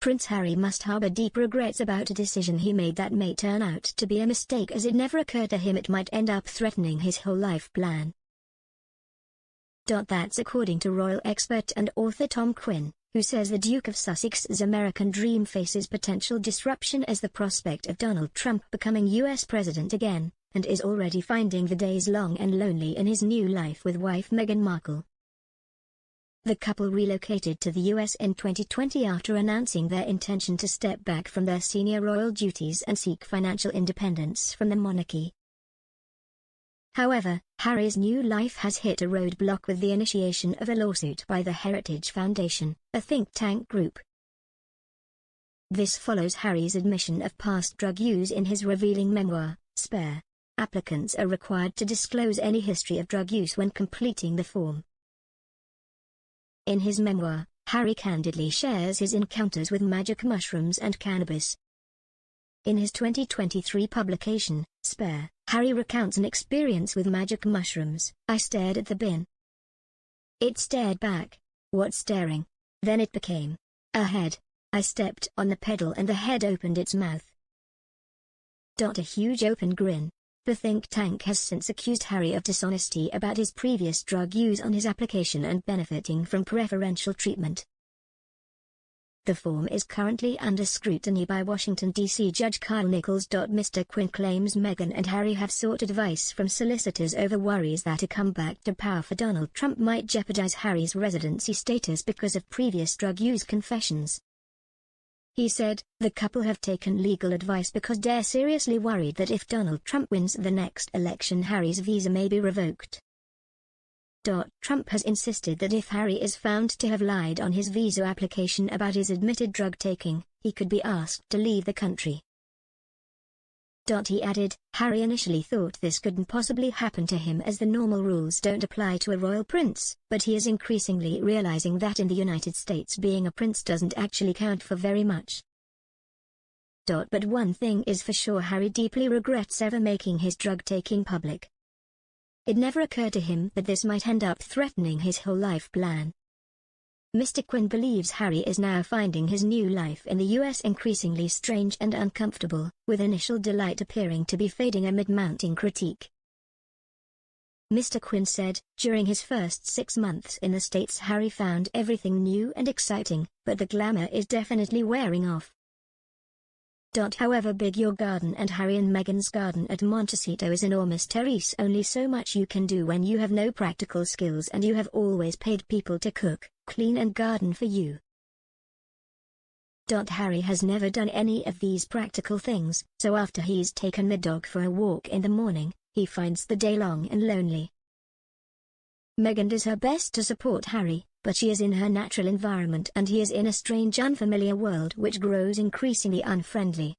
Prince Harry must harbor deep regrets about a decision he made that may turn out to be a mistake, as it never occurred to him it might end up threatening his whole life plan. That's according to royal expert and author Tom Quinn, who says the Duke of Sussex's American dream faces potential disruption as the prospect of Donald Trump becoming US president again, and is already finding the days long and lonely in his new life with wife Meghan Markle. The couple relocated to the US in 2020 after announcing their intention to step back from their senior royal duties and seek financial independence from the monarchy. However, Harry's new life has hit a roadblock with the initiation of a lawsuit by the Heritage Foundation, a think tank group. This follows Harry's admission of past drug use in his revealing memoir, Spare. Applicants are required to disclose any history of drug use when completing the form. In his memoir, Harry candidly shares his encounters with magic mushrooms and cannabis. In his 2023 publication, Spare, Harry recounts an experience with magic mushrooms. "I stared at the bin. It stared back. What staring? Then it became a head. I stepped on the pedal and the head opened its mouth." A huge open grin. The think tank has since accused Harry of dishonesty about his previous drug use on his application and benefiting from preferential treatment. The form is currently under scrutiny by Washington, D.C. Judge Kyle Nichols. Mr. Quinn claims Meghan and Harry have sought advice from solicitors over worries that a comeback to power for Donald Trump might jeopardize Harry's residency status because of previous drug use confessions. He said, "The couple have taken legal advice because they're seriously worried that if Donald Trump wins the next election, Harry's visa may be revoked." Trump has insisted that if Harry is found to have lied on his visa application about his admitted drug taking, he could be asked to leave the country. He added, "Harry initially thought this couldn't possibly happen to him as the normal rules don't apply to a royal prince, but he is increasingly realizing that in the United States being a prince doesn't actually count for very much." But one thing is for sure, Harry deeply regrets ever making his drug taking public. It never occurred to him that this might end up threatening his whole life plan. Mr. Quinn believes Harry is now finding his new life in the US increasingly strange and uncomfortable, with initial delight appearing to be fading amid mounting critique. Mr. Quinn said, "During his first 6 months in the States, Harry found everything new and exciting, but the glamour is definitely wearing off." However big your garden, and Harry and Meghan's garden at Montecito is enormous, there is only so much you can do when you have no practical skills and you have always paid people to cook, clean and garden for you. Harry has never done any of these practical things, so after he's taken the dog for a walk in the morning, he finds the day long and lonely. Meghan does her best to support Harry, but she is in her natural environment and he is in a strange unfamiliar world which grows increasingly unfriendly.